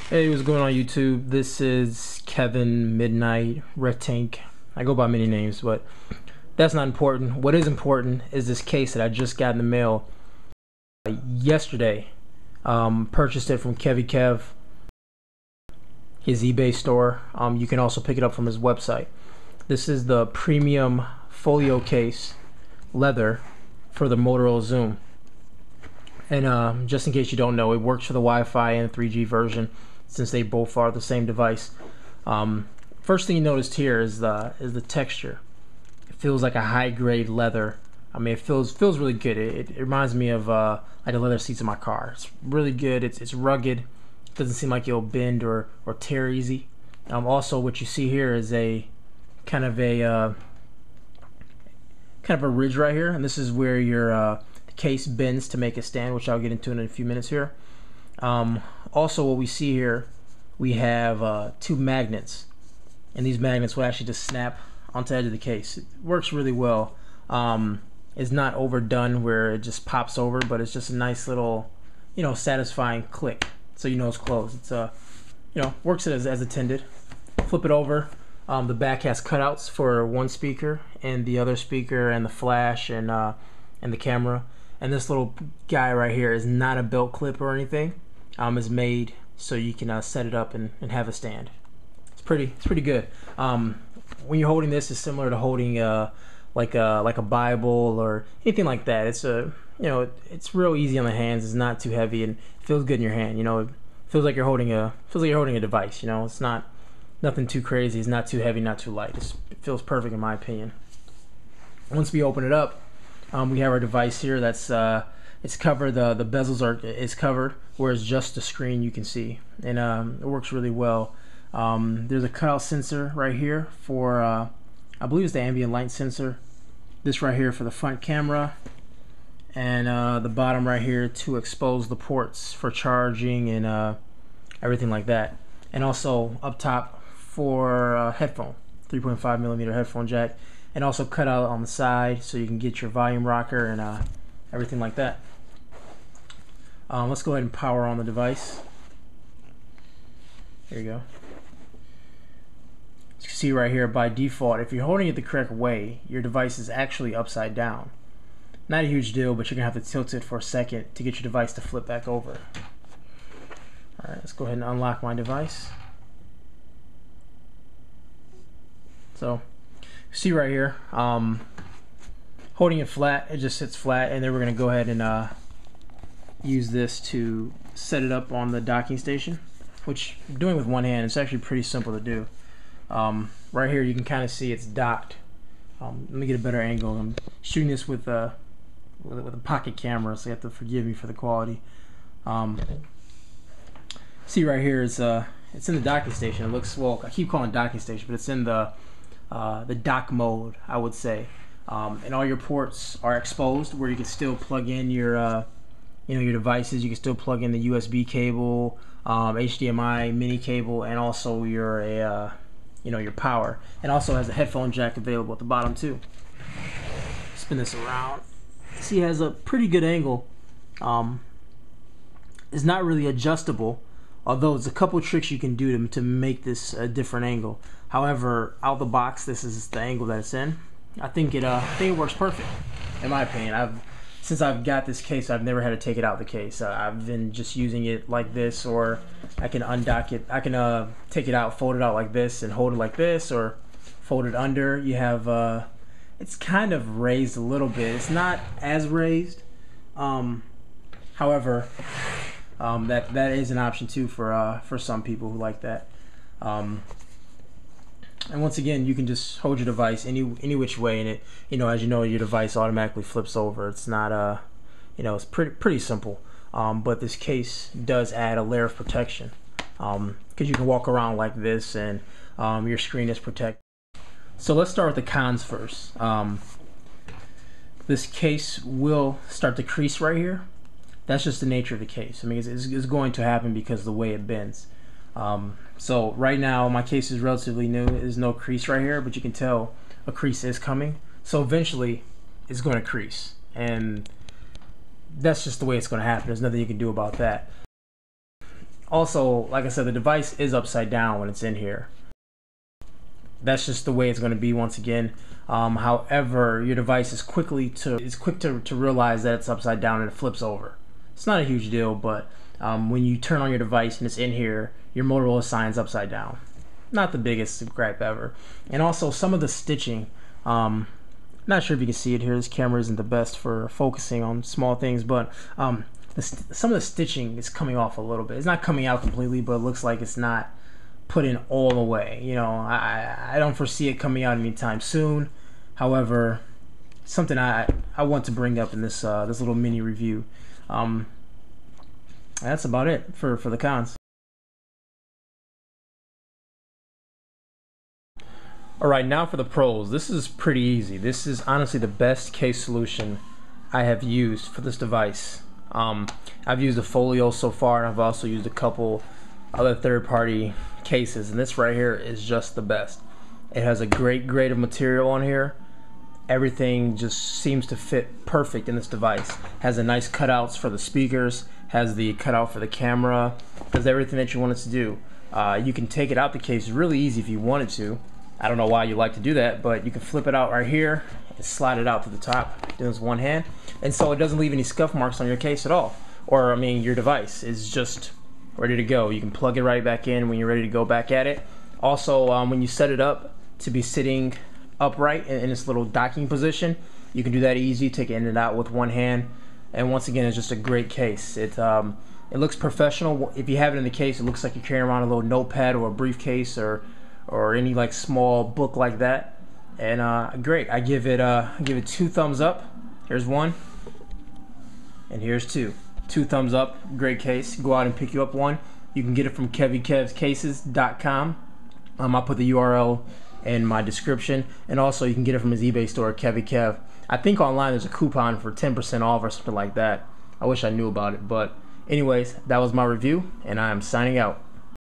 Hey, what's going on YouTube? This is Kevin Midnight Retank. I go by many names, but that's not important. What is important is this case that I just got in the mail yesterday. Purchased it from KeviKev, his eBay store. You can also pick it up from his website. This is the premium Folio case, leather, for the Motorola XOOM. And just in case you don't know, it works for the Wi-Fi and 3G version, since they both are the same device. First thing you noticed here is the texture. It feels like a high-grade leather. I mean, it feels really good. It reminds me of like the leather seats in my car. It's really good. It's rugged. It doesn't seem like it'll bend or tear easy. Also, what you see here is a kind of a ridge right here, and this is where your case bends to make it stand, which I'll get into in a few minutes here. Also, what we see here, we have two magnets, and these magnets will actually just snap onto the edge of the case. It works really well. It's not overdone where it just pops over, but it's just a nice little, satisfying click, so you know it's closed. It's works as intended. Flip it over. The back has cutouts for one speaker and the other speaker and the flash and the camera. And this little guy right here is not a belt clip or anything. It's made so you can set it up and have a stand. It's pretty good. When you're holding this, it's similar to holding like a Bible or anything like that. It's it's real easy on the hands. It's not too heavy and it feels good in your hand. It feels like you're holding a device. It's not nothing too crazy. It's not too heavy, not too light. It feels perfect in my opinion. Once we open it up, we have our device here. That's it's covered. The bezels is covered, whereas just the screen you can see, and it works really well. There's a cutout sensor right here for I believe it's the ambient light sensor. This right here for the front camera, and the bottom right here to expose the ports for charging and everything like that. And also up top for headphone, 3.5mm headphone jack. And also cut out on the side so you can get your volume rocker and everything like that. Let's go ahead and power on the device. There you go. As you can see right here, by default, if you're holding it the correct way, your device is actually upside down. Not a huge deal, but you're going to have to tilt it for a second to get your device to flip back over. Alright, let's go ahead and unlock my device. So, see right here, holding it flat, it just sits flat, and then we're going to go ahead and use this to set it up on the docking station, which doing with one hand, it's actually pretty simple to do. Right here you can kind of see it's docked. Let me get a better angle. I'm shooting this with a pocket camera, so you have to forgive me for the quality. See right here, it's in the docking station. It looks, well, I keep calling it docking station, but it's in the dock mode, I would say, and all your ports are exposed where you can still plug in your your devices. You can still plug in the USB cable, HDMI mini cable, and also your your power, and also has a headphone jack available at the bottom too. Spin this around. See, it has a pretty good angle. It's not really adjustable, although there's a couple tricks you can do to make this a different angle. However, out the box, this is the angle that it's in. I think it works perfect, in my opinion. Since I've got this case, I've never had to take it out of the case. I've been just using it like this, or I can undock it. I can take it out, fold it out like this, and hold it like this, or fold it under. You have it's kind of raised a little bit. It's not as raised. However, that is an option too for some people who like that. And once again, you can just hold your device any which way, and it, as you know, your device automatically flips over. It's not it's pretty simple. But this case does add a layer of protection, because you can walk around like this, and your screen is protected. So let's start with the cons first. This case will start to crease right here. That's just the nature of the case. I mean, it's going to happen because of the way it bends. So right now my case is relatively new. There's no crease right here, but you can tell a crease is coming. So eventually it's going to crease, and that's just the way it's going to happen. There's nothing you can do about that. Also, like I said, the device is upside down when it's in here. That's just the way it's going to be once again. However, your device is quick to realize that it's upside down and it flips over. It's not a huge deal, but when you turn on your device and it's in here, your Motorola sign's upside down. Not the biggest gripe ever. And also some of the stitching, not sure if you can see it here, this camera isn't the best for focusing on small things, but some of the stitching is coming off a little bit. It's not coming out completely, but it looks like it's not put in all the way. You know, I don't foresee it coming out anytime soon. However, something I want to bring up in this this little mini review. That's about it for the cons. Alright, now for the pros. This is pretty easy. This is honestly the best case solution I have used for this device. I've used a Folio so far, and I've also used a couple other third-party cases, and this right here is just the best. It has a great grade of material on here. Everything just seems to fit perfect in this device. Has a nice cutouts for the speakers, has the cutout for the camera, does everything that you want it to do. You can take it out the case really easy if you wanted to. I don't know why you like to do that, but you can flip it out right here and slide it out to the top doing this one hand, and so it doesn't leave any scuff marks on your case at all. Or I mean, your device is just ready to go. You can plug it right back in when you're ready to go back at it. Also, when you set it up to be sitting upright in this little docking position, you can do that easy. Take it in and out with one hand, and once again, it's just a great case. It looks professional. If you have it in the case, it looks like you're carrying around a little notepad or a briefcase or any like small book like that. And great. I give it 2 thumbs up. Here's 1, and here's 2. 2 thumbs up. Great case. Go out and pick you up one. You can get it from KeviKevsCases.com. I'll put the URL in my description, and also you can get it from his eBay store, KeviKev. I think online there's a coupon for 10% off or something like that. I wish I knew about it, but anyways, that was my review, and I am signing out.